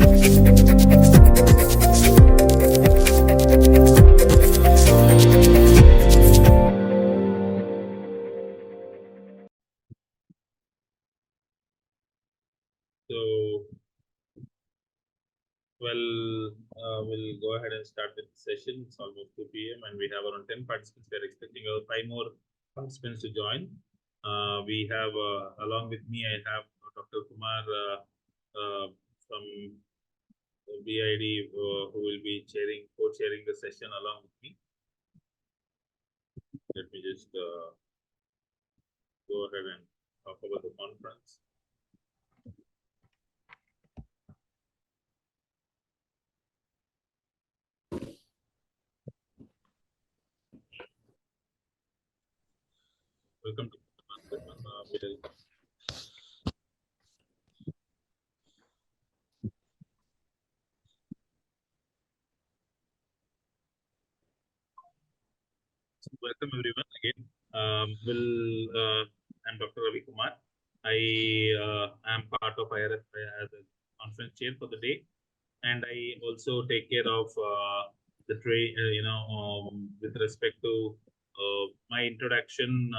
So, we'll go ahead and start with the session. It's almost 2 p.m. and we have around 10 participants. We are expecting 5 more participants to join. We have, along with me, I have Dr. Kumar from BID who will be co-chairing the session along with me. Let me just go ahead and talk about the conference. Welcome to welcome everyone again. I'm Dr. Ravi Kumar. I am part of IRF as a conference chair for the day, and I also take care of the trade. With respect to my introduction,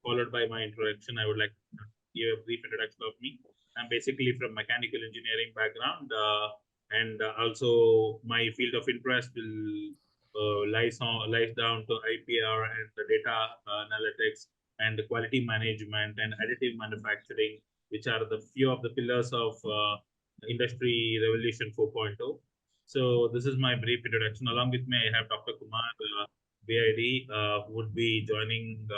followed by my introduction, I would like to give a brief introduction of me. I'm basically from mechanical engineering background, and also my field of interest will lies down to IPR and the data analytics and the quality management and additive manufacturing, which are the few of the pillars of Industry Revolution 4.0. So this is my brief introduction. Along with me, I have Dr. Kumar BID, who would be joining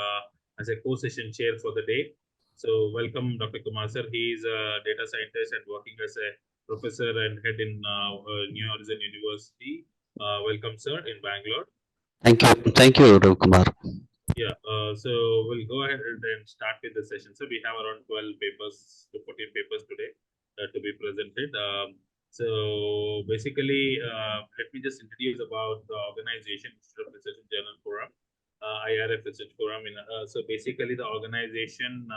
as a co-session chair for the day. So welcome, Dr. Kumar sir. He is a data scientist and working as a professor and head in New Horizon University. Welcome, sir, in Bangalore. Thank you, Rav Kumar. Yeah, so we'll go ahead and start with the session. So we have around 12 papers to 14 papers today to be presented. So basically, let me just introduce about the organization, Institute of Research and Journal Forum, IRF Research Forum. So basically, the organization,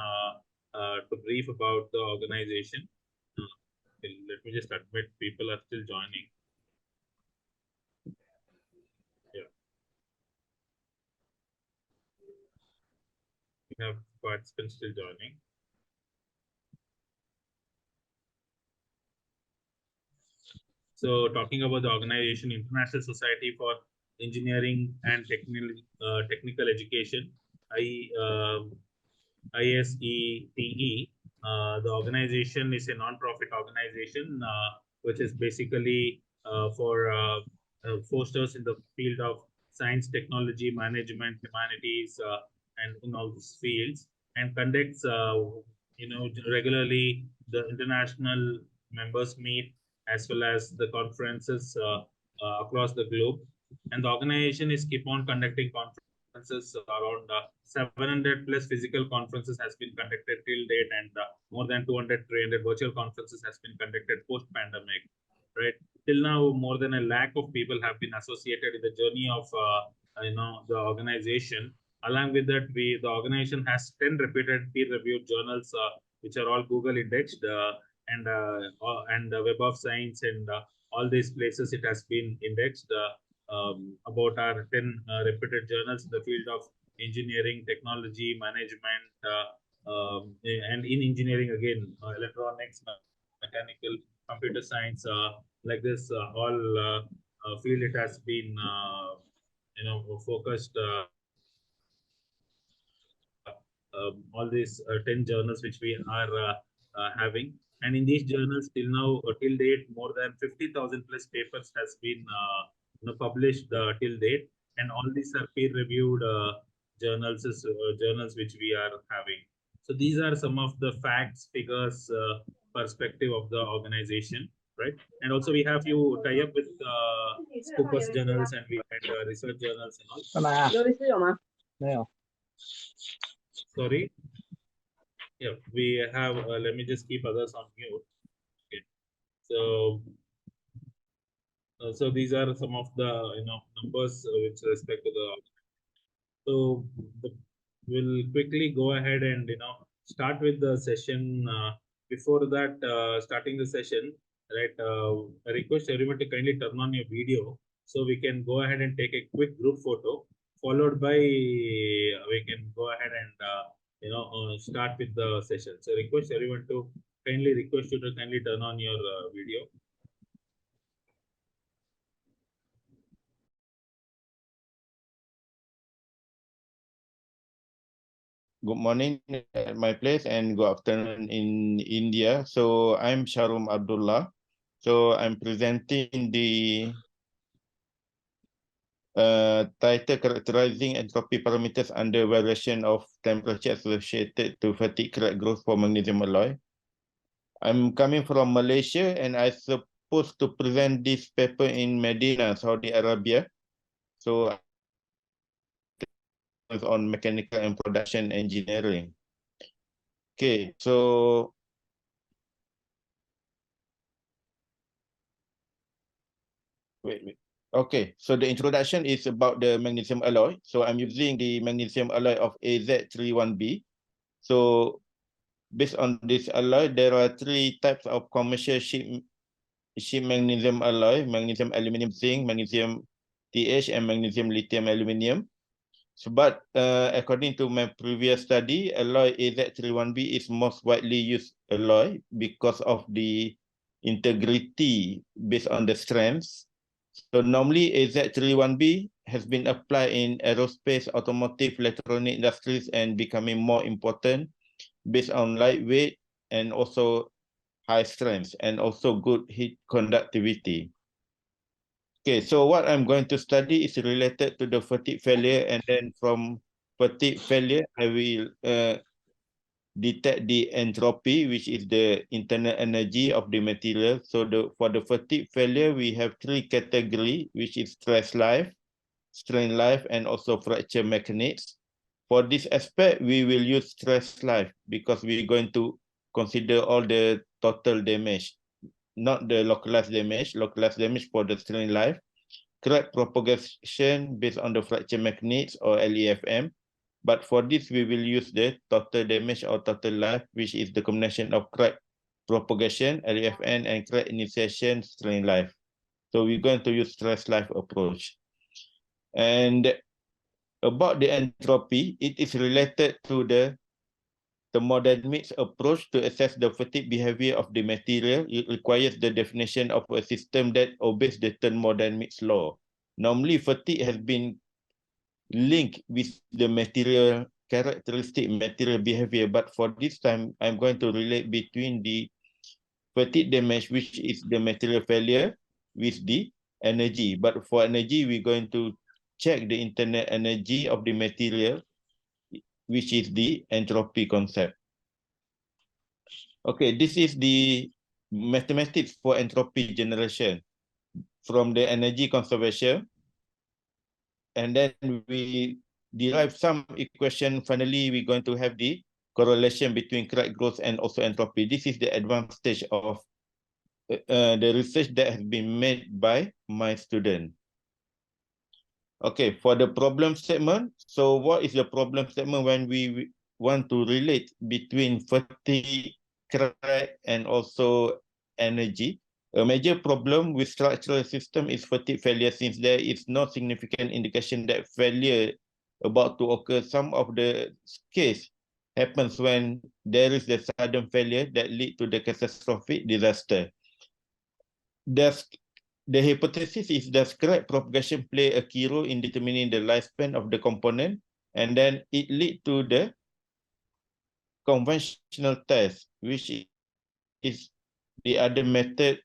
to brief about the organization, let me just admit people are still joining. Yeah. We have participants still joining. So talking about the organization, International Society for Engineering and Technical Education, ISETE. The organization is a non-profit organization, which is basically for fosters in the field of science, technology, management, humanities, and in all these fields, and conducts, regularly the international members meet as well as the conferences across the globe. And the organization is keep on conducting conferences. Around 700 plus physical conferences has been conducted till date, and more than 200, 300 virtual conferences has been conducted post-pandemic. Right till now, more than a lakh of people have been associated in the journey of the organization. Along with that, the organization has 10 reputed peer-reviewed journals, which are all Google indexed, and Web of Science and all these places it has been indexed. About our 10 reputed journals in the field of engineering, technology, management, and in engineering again, electronics, mechanical, computer science, like this, all field it has been, focused. All these 10 journals which we are having. And in these journals, till now, till date, more than 50,000 plus papers has been published till date. And all these are peer-reviewed journals which we are having. So these are some of the facts, figures, perspective of the organization, right? And also we have few tie up with Scoopus journals and we had research journals and all. Sorry. Yeah, we have. Let me just keep others on mute. Okay. So these are some of the numbers with respect to the. So we'll quickly go ahead and start with the session. Before that, starting the session, right? I request everyone to kindly turn on your video so we can go ahead and take a quick group photo, followed by we can go ahead and start with the session. So request everyone to kindly request you to kindly turn on your video. Good morning at my place and good afternoon in India. So I'm Sharum Abdullah. So I'm presenting the title characterizing entropy parameters under variation of temperature associated to fatigue crack growth for magnesium alloy. I'm coming from Malaysia and I supposed to present this paper in Medina, Saudi Arabia. So on mechanical and production engineering. Okay, so wait. Okay, so the introduction is about the magnesium alloy. So I'm using the magnesium alloy of AZ31B. So based on this alloy, there are three types of commercial sheet magnesium alloy: magnesium aluminum zinc, magnesium TH, and magnesium lithium aluminum. So, but according to my previous study, alloy AZ31B is most widely used alloy because of the integrity based on the strengths. So normally AZ31B has been applied in aerospace, automotive, electronic industries, and becoming more important based on lightweight and also high strength and also good heat conductivity. Okay, so what I'm going to study is related to the fatigue failure, and then from fatigue failure, I will detect the entropy, which is the internal energy of the material. So for the fatigue failure, we have three categories, which is stress life, strain life, and also fracture mechanics. For this aspect, we will use stress life because we're going to consider all the total damage, not the localized damage. Localized damage for the strain life, crack propagation based on the fracture mechanics or LEFM. But for this, we will use the total damage or total life, which is the combination of crack propagation, LEFM, and crack initiation, strain life. So we're going to use stress life approach. And about the entropy, it is related to the thermodynamics approach to assess the fatigue behavior of the material. It requires the definition of a system that obeys the thermodynamics law. Normally, fatigue has been linked with the material characteristic, material behavior, but for this time, I'm going to relate between the fatigue damage, which is the material failure, with the energy. But for energy, we're going to check the internal energy of the material, which is the entropy concept. Okay, this is the mathematics for entropy generation from the energy conservation. And then we derive some equation. Finally, we're going to have the correlation between crack growth and also entropy. This is the advanced stage of the research that has been made by my student. Okay, for the problem statement. So what is the problem statement when we want to relate between fatigue, crack, and also energy? A major problem with structural system is fatigue failure, since there is no significant indication that failure about to occur. Some of the case happens when there is the sudden failure that lead to the catastrophic disaster. The hypothesis is that crack propagation play a key role in determining the lifespan of the component, and then it lead to the conventional test, which is the other method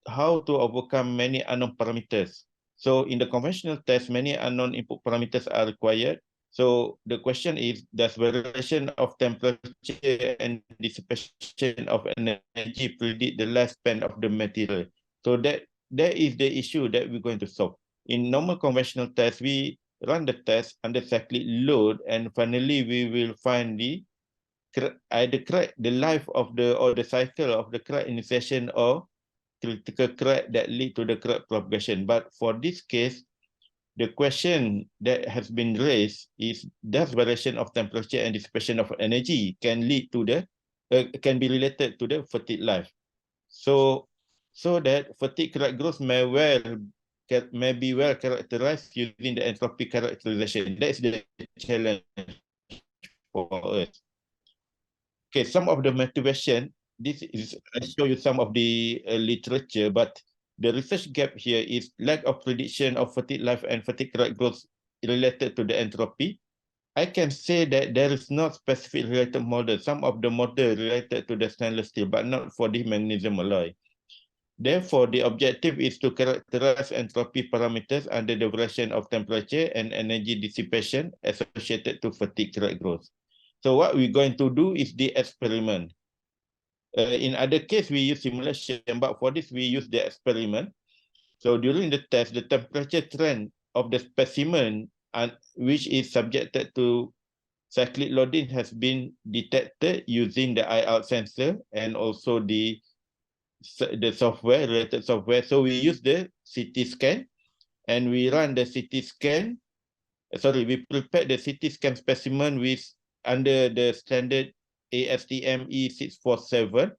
how to overcome many unknown parameters. So in the conventional test, many unknown input parameters are required. So the question is, does variation of temperature and dissipation of energy predict the lifespan of the material? So that is the issue that we're going to solve. In normal conventional test, we run the test under cyclic load, and finally we will find the either crack, the life of the or the cycle of the crack initiation or critical crack that lead to the crack propagation. But for this case, the question that has been raised is, does variation of temperature and dissipation of energy can lead to the can be related to the fatigue life? So so that fatigue correct growth may be well characterized using the entropy characterization. That's the challenge for us. Okay, some of the motivation, this is, I show you some of the literature, but the research gap here is lack of prediction of fatigue life and fatigue correct growth related to the entropy. I can say that there is not specific related model. Some of the model related to the stainless steel, but not for the magnesium alloy. Therefore, the objective is to characterize entropy parameters under the variation of temperature and energy dissipation associated to fatigue correct growth. So what we're going to do is the experiment. In other case, we use simulation, but for this, we use the experiment. So during the test, the temperature trend of the specimen, which is subjected to cyclic loading, has been detected using the IR sensor and also the software, related software. So we use the CT scan and we run the CT scan. We prepared the CT scan specimen under the standard ASTM E647,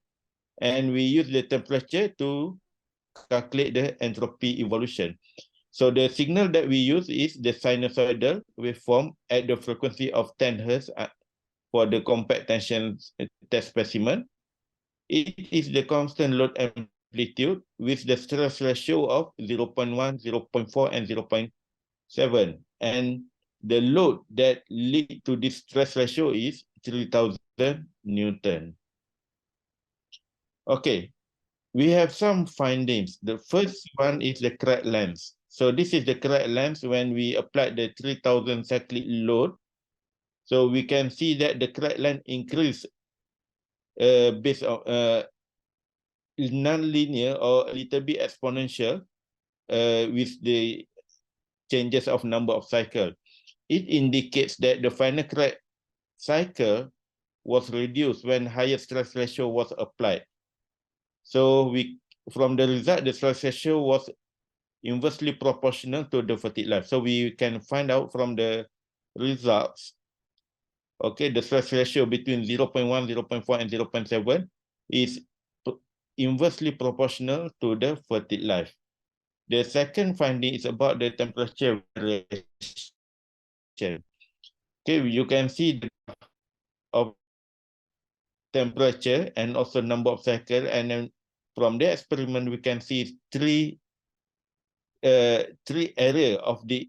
and we use the temperature to calculate the entropy evolution. So the signal that we use is the sinusoidal waveform at the frequency of 10 Hz for the compact tension test specimen. It is the constant load amplitude with the stress ratio of 0.1, 0.4, and 0.7. And the load that lead to this stress ratio is 3000 Newton. Okay, we have some findings. The first one is the crack length. So this is the crack length when we applied the 3000 cyclic load. So we can see that the crack length increase based on non-linear or a little bit exponential with the changes of number of cycle. It indicates that the final crack cycle was reduced when higher stress ratio was applied. So from the result, the stress ratio was inversely proportional to the fatigue life. So we can find out from the results, okay, the stress ratio between 0.1, 0.4, and 0.7 is inversely proportional to the fatigue life. The second finding is about the temperature variation. Okay, you can see the of temperature and also number of cycle, and then from the experiment we can see three area of the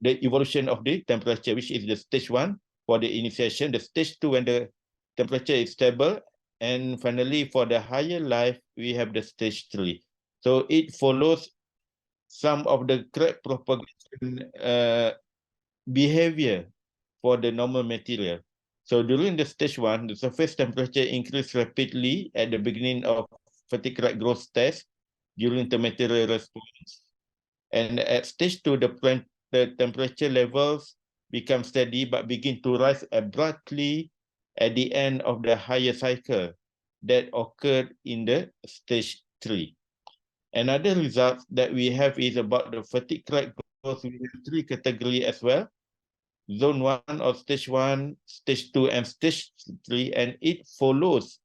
evolution of the temperature, which is the stage 1 for the initiation, the stage 2 when the temperature is stable, and finally for the higher life we have the stage 3. So it follows some of the crack propagation behavior for the normal material. So during the stage 1, the surface temperature increased rapidly at the beginning of fatigue crack growth test during the material response. And at stage 2, the temperature levels become steady but begin to rise abruptly at the end of the higher cycle that occurred in the stage 3. Another result that we have is about the fatigue crack growth. We have 3 categories as well: zone 1 or stage 1, stage 2, and stage 3, and it follows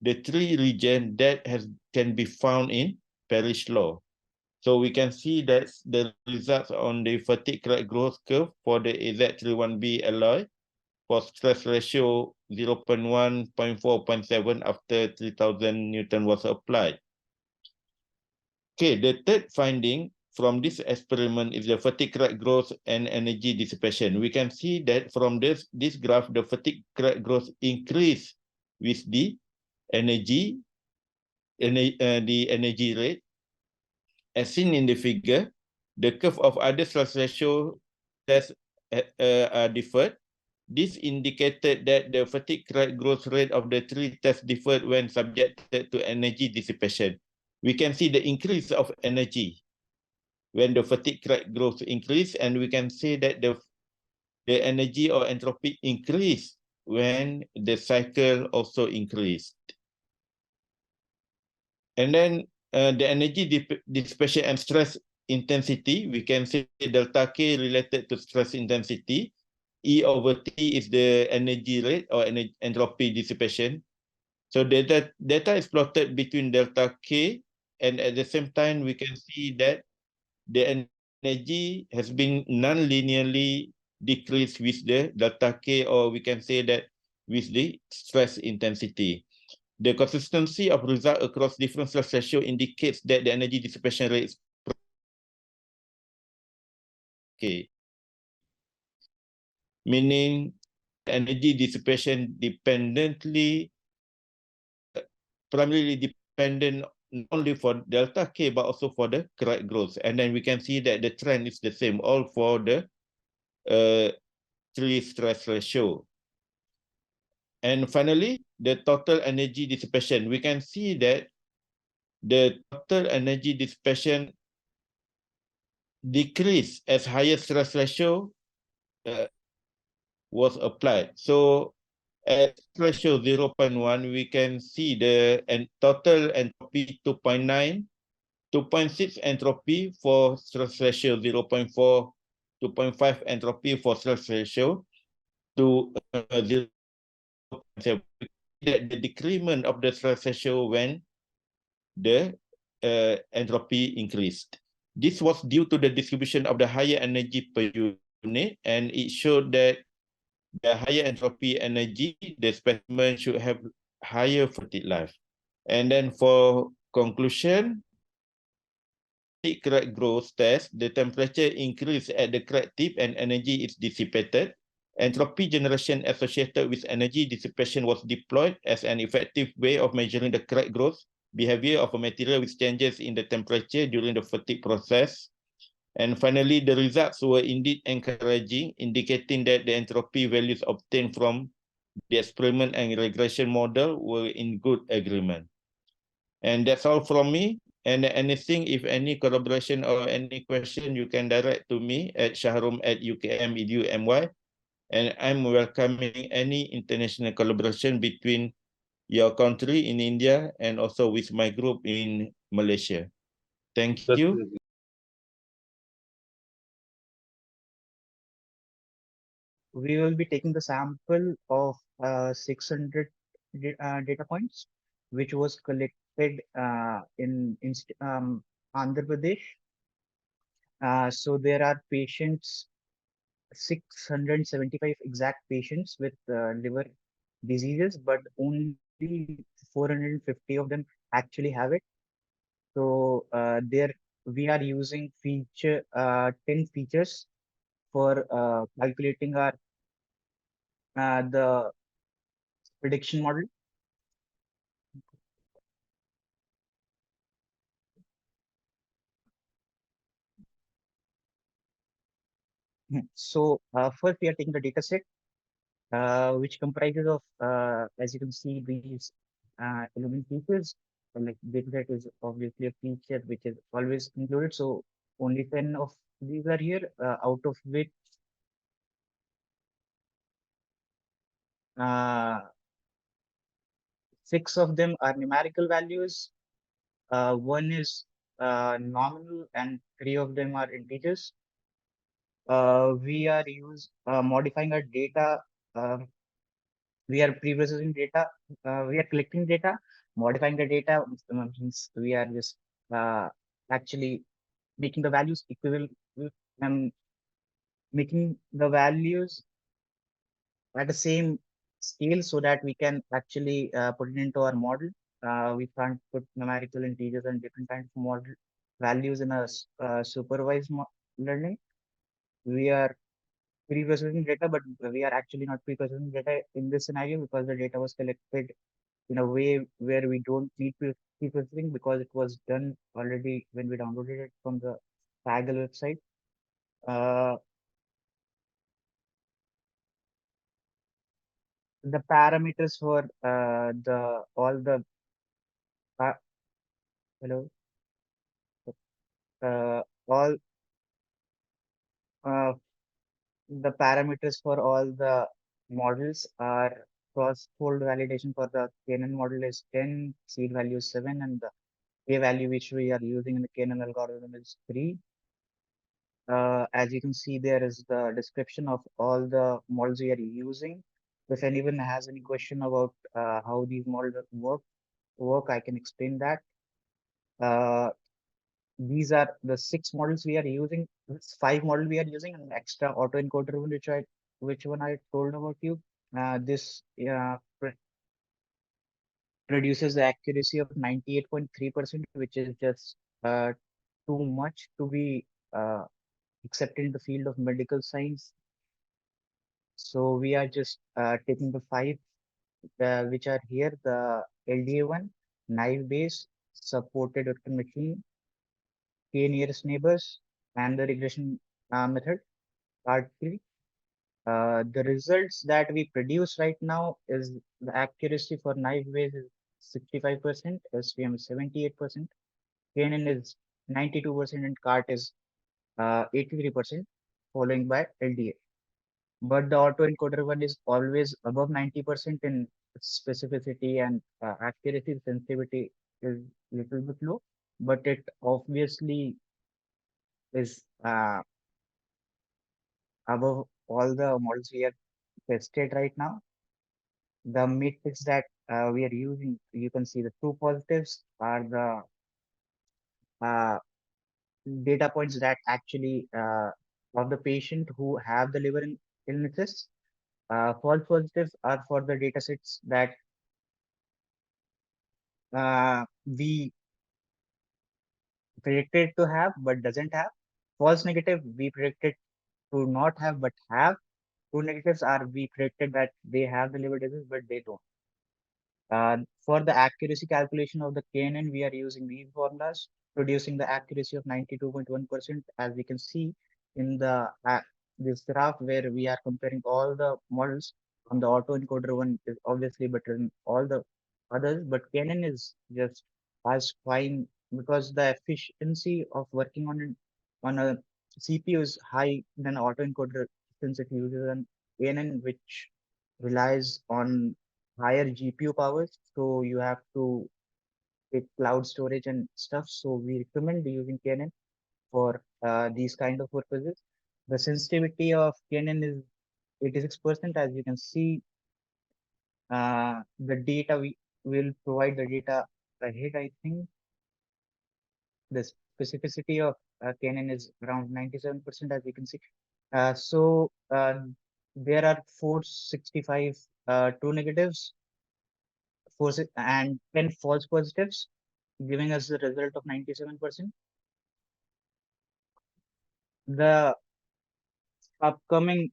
the 3 regions that can be found in Parrish law. So we can see that the results on the fatigue crack growth curve for the AZ31B alloy for stress ratio 0.1, 0.4, 0.7 after 3000 Newton was applied. Okay, the third finding from this experiment is the fatigue crack growth and energy dissipation. We can see that from this graph, the fatigue crack growth increase with the energy rate. As seen in the figure, the curve of other stress ratio tests are differed. This indicated that the fatigue crack growth rate of the 3 tests differed when subjected to energy dissipation. We can see the increase of energy when the fatigue crack growth increase, and we can say that the energy or entropy increase when the cycle also increased. And then the energy dissipation and stress intensity, we can say delta K related to stress intensity. E over T is the energy rate or entropy dissipation. So data is plotted between delta K, and at the same time, we can see that the energy has been non-linearly decreased with the delta K, or we can say that with the stress intensity. The consistency of result across different stress ratio indicates that the energy dissipation rate is K, meaning energy dissipation dependently, primarily dependent not only for delta K, but also for the crack growth. And then we can see that the trend is the same, all for the three stress ratio. And finally, the total energy dissipation. We can see that the total energy dissipation decreased as higher stress ratio was applied. So at ratio 0.1, we can see the total entropy 2.9, 2.6 entropy for stress ratio 0.4, 2.5 entropy for stress ratio to 0.7. That the decrement of the stress ratio when the entropy increased. This was due to the distribution of the higher energy per unit, and it showed that the higher entropy energy, the specimen should have higher fatigue life. And then for conclusion, crack growth test, the temperature increase at the crack tip and energy is dissipated. Entropy generation associated with energy dissipation was deployed as an effective way of measuring the crack growth behavior of a material with changes in the temperature during the fatigue process. And finally, the results were indeed encouraging, indicating that the entropy values obtained from the experiment and regression model were in good agreement. And that's all from me. And anything, if any collaboration or any question, you can direct to me at shahrum@ukm.edu.my. And I'm welcoming any international collaboration between your country in India and also with my group in Malaysia. Thank you. We will be taking the sample of 600 data points, which was collected in Andhra Pradesh. So there are patients, 675 exact patients with liver diseases, but only 450 of them actually have it. So there we are using 10 features for calculating our the prediction model. So first we are taking the data set, which comprises of, as you can see, these element features. Like data set is obviously a feature which is always included. So only 10 of these are here, out of which uh, 6 of them are numerical values. One is nominal, and 3 of them are integers. We are modifying our data. We are pre-processing data. We are collecting data, modifying the data. Means we are just actually making the values equivalent and making the values at the same scale so that we can actually put it into our model. We can't put numerical integers and different kinds of model values in a supervised learning. We are pre-processing data, but we are actually not pre-processing data in this scenario because the data was collected in a way where we don't need pre-processing because it was done already when we downloaded it from the Kaggle website. The parameters for the all the hello all uh, the parameters for all the models are cross-fold validation for the KNN model is 10, seed value is 7, and the A value which we are using in the KNN algorithm is 3. As you can see, there is the description of all the models we are using. If anyone has any question about how these models work, I can explain that. These are the 6 models we are using. It's 5 model we are using, an extra autoencoder one, which one I told about you. This produces the accuracy of 98.3%, which is just too much to be accepted in the field of medical science. So we are just taking the 5 which are here, the LDA one, knife based, supported vector machine, k nearest neighbors, and the regression method, part 3. The results that we produce right now is the accuracy for knife based is 65%, SVM is 78%, KNN is 92%, and CART is 83%, following by LDA. But the autoencoder one is always above 90% in specificity, and accuracy. Sensitivity is little bit low, but it obviously is above all the models we have tested right now. The metrics that we are using, you can see the true positives are the data points that actually of the patient who have the liver illnesses. False positives are for the data sets that we predicted to have but doesn't have. False negative we predicted to not have but have. True negatives are we predicted that they have the liver disease but they don't. For the accuracy calculation of the KNN, we are using these formulas, producing the accuracy of 92.1%, as we can see in the this graph where we are comparing all the models. On the autoencoder one is obviously better than all the others, but KNN is just as fine because the efficiency of working on a CPU is high than autoencoder, since it uses an KNN which relies on higher GPU powers, so you have to take cloud storage and stuff. So we recommend using Canon for these kind of purposes. The sensitivity of Canon is 86%, as you can see. The data we will provide the data ahead, I think. The specificity of Canon is around 97%, as you can see. There are 465 true negatives, and 10 false positives, giving us the result of 97%. The upcoming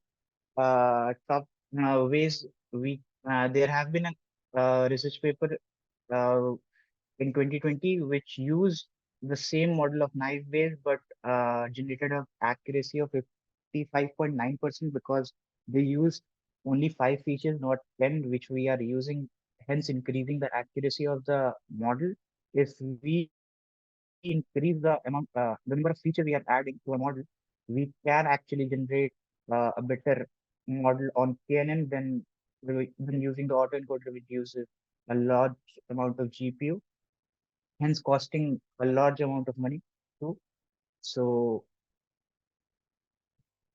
top ways there have been a research paper in 2020 which used the same model of knife base but generated an accuracy of 55.9% because they used only 5 features, not 10, which we are using, hence increasing the accuracy of the model. If we increase the amount, the number of features we are adding to a model, we can actually generate a better model on KNN than using the autoencoder, which uses a large amount of GPU, hence costing a large amount of money too. So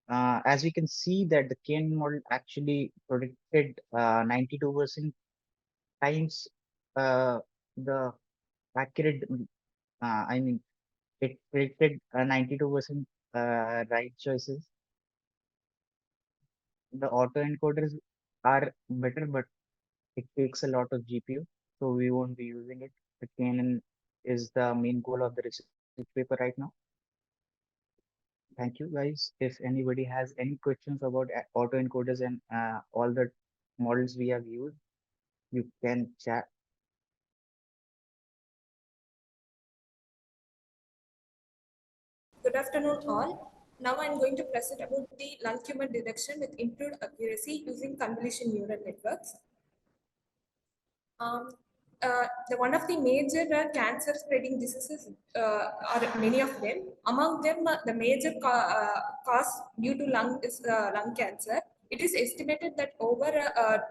as we can see that the KNN model actually predicted 92% times the accurate, I mean, it predicted 92% right choices. The autoencoders are better, but it takes a lot of GPU, so we won't be using it. The Canon is the main goal of the research paper right now. Thank you, guys. If anybody has any questions about autoencoders and all the models we have used, you can chat. Good afternoon, all. Now I'm going to present about the lung tumor detection with improved accuracy using convolution neural networks. One of the major cancer spreading diseases are many of them. Among them, the major cause due to lung is lung cancer. It is estimated that over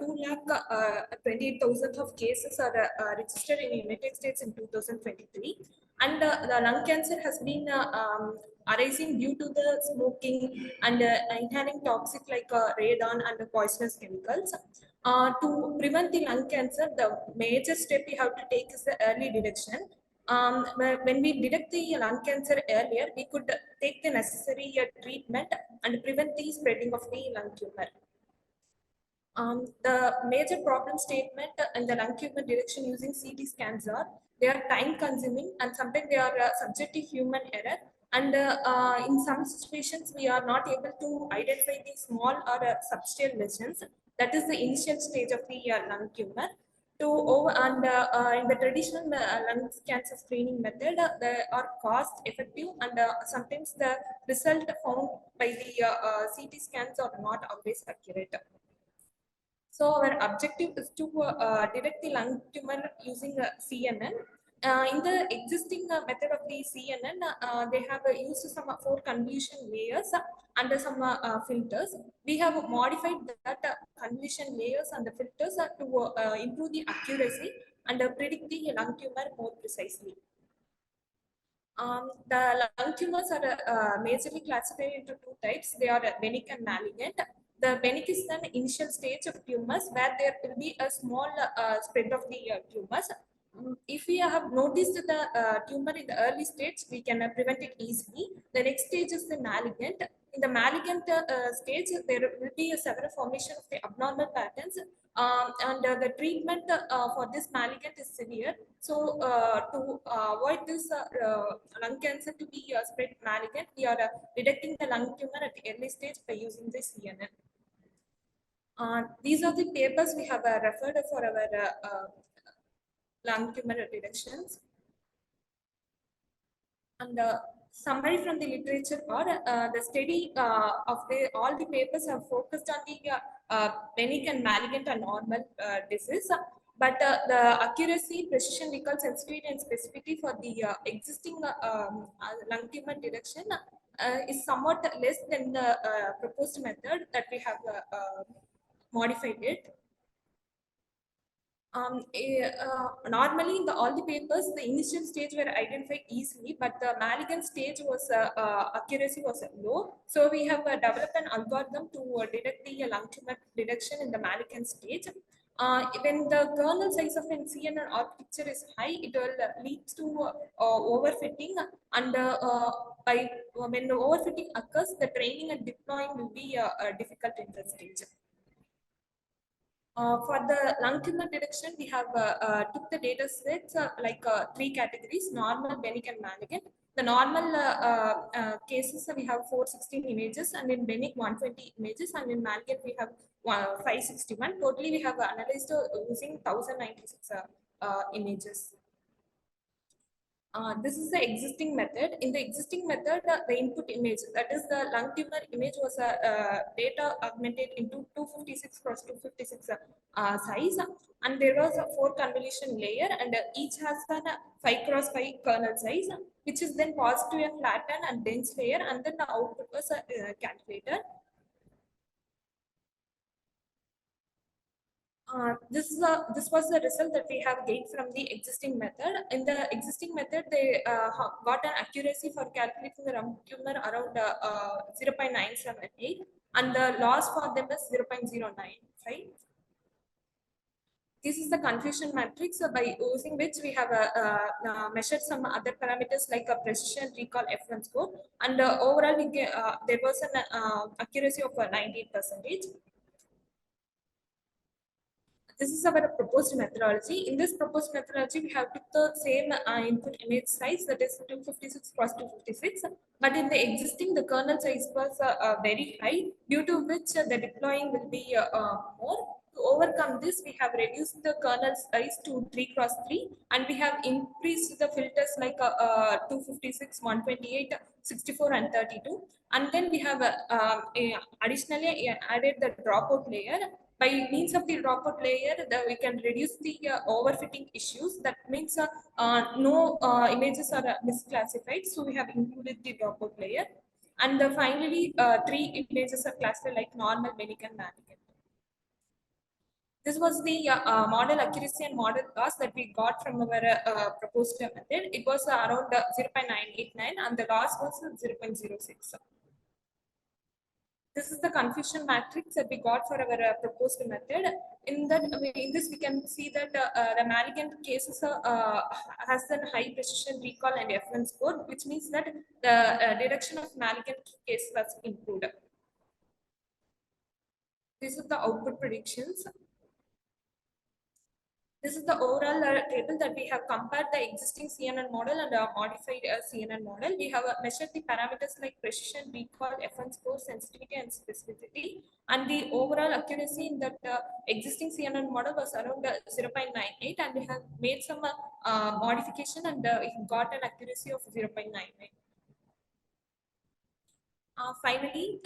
2,28,000 of cases are registered in the United States in 2023, and the lung cancer has been arising due to the smoking and inhaling toxic like radon and poisonous chemicals. To prevent the lung cancer, the major step we have to take is the early detection. When we detect the lung cancer earlier, we could take the necessary treatment and prevent the spreading of the lung tumor. The major problem statement in the lung tumor detection using CT scans are they are time consuming and sometimes they are subject to human error. And in some situations, we are not able to identify the small or substantial lesions. That is the initial stage of the lung tumor. In the traditional lung cancer screening method, they are cost effective and sometimes the result found by the CT scans are not always accurate. So our objective is to detect the lung tumor using CNN. In the existing method of the CNN, they have used some 4 convolution layers under some filters. We have modified that convolution layers and the filters to improve the accuracy and predict the lung tumor more precisely. The lung tumors are majorly classified into 2 types. They are benign and malignant. The benign is an initial stage of tumors where there will be a small spread of the tumors. If we have noticed the tumor in the early stage, we can prevent it easily. The next stage is the malignant. In the malignant stage, there will be a several formation of the abnormal patterns, and the treatment for this malignant is severe. So, to avoid this lung cancer to be spread malignant, we are detecting the lung tumor at the early stage by using the CNN. These are the papers we have referred for our lung tumor detections. And summary from the literature or the study of all the papers have focused on the benign and malignant and normal disease. But the accuracy, precision, recall, sensitivity, and specificity for the existing lung tumor detection is somewhat less than the proposed method that we have modified it. Normally, in all the papers, the initial stage were identified easily, but the malignant stage was accuracy was low. So we have developed an algorithm to detect the lung tumor detection in the malignant stage. When the kernel size of an CNN or picture is high, it will lead to overfitting, and by when the overfitting occurs, the training and deploying will be difficult in the stage. For the lung tumor detection, we have took the data sets like 3 categories: normal, benign, and malignant. The normal cases we have 416 images, and in benign 120 images, and in malignant we have 561. Totally, we have analyzed using 1096 images. This is the existing method. In the existing method, the input image, that is the lung tumor image, was data augmented into 256 cross 256 size, and there was a 4 convolution layer, and each has a 5 cross 5 kernel size, which is then passed to a flattened and dense layer, and then the output was calculated. This was the result that we have gained from the existing method. In the existing method, they got an accuracy for calculating the lung tumor around 0.978, and the loss for them is 0.095. This is the confusion matrix by using which we have measured some other parameters like a precision, recall, F1 score, and overall we get, there was an accuracy of 98%. This is our proposed methodology. In this proposed methodology, we have took the same input image size, that is 256 cross 256. But in the existing, the kernel size was very high, due to which the deploying will be more. To overcome this, we have reduced the kernel size to 3 cross 3, and we have increased the filters like 256, 128, 64, and 32. And then we have additionally added the dropout layer. By means of the dropout layer, we can reduce the overfitting issues. That means no images are misclassified. So we have included the dropout layer. And finally, 3 images are classified like normal, benign, and malignant. This was the model accuracy and model loss that we got from our proposed method. It was around 0.989, and the loss was 0.06. This is the confusion matrix that we got for our proposed method. in this we can see that the malignant cases has a high precision recall and reference score, which means that the detection of malignant cases was improved. This is the output predictions. This is the overall table that we have compared the existing CNN model and a modified CNN model. We have measured the parameters like precision, recall, FN score, sensitivity, and specificity. And the overall accuracy in that existing CNN model was around 0.98, and we have made some modification and got an accuracy of 0.99. Finally,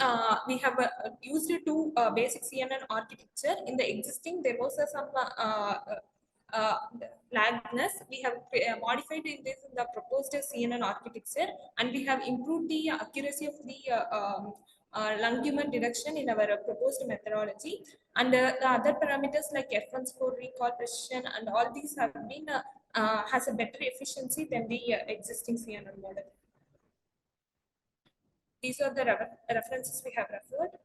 we have used two basic CNN architecture. In the existing, there was some lagness. We have modified in this in the proposed CNN architecture, and we have improved the accuracy of the lung tumor detection in our proposed methodology. And the other parameters like F1 score, recall, precision, and all these have been has a better efficiency than the existing CNN model. These are the references we have referred.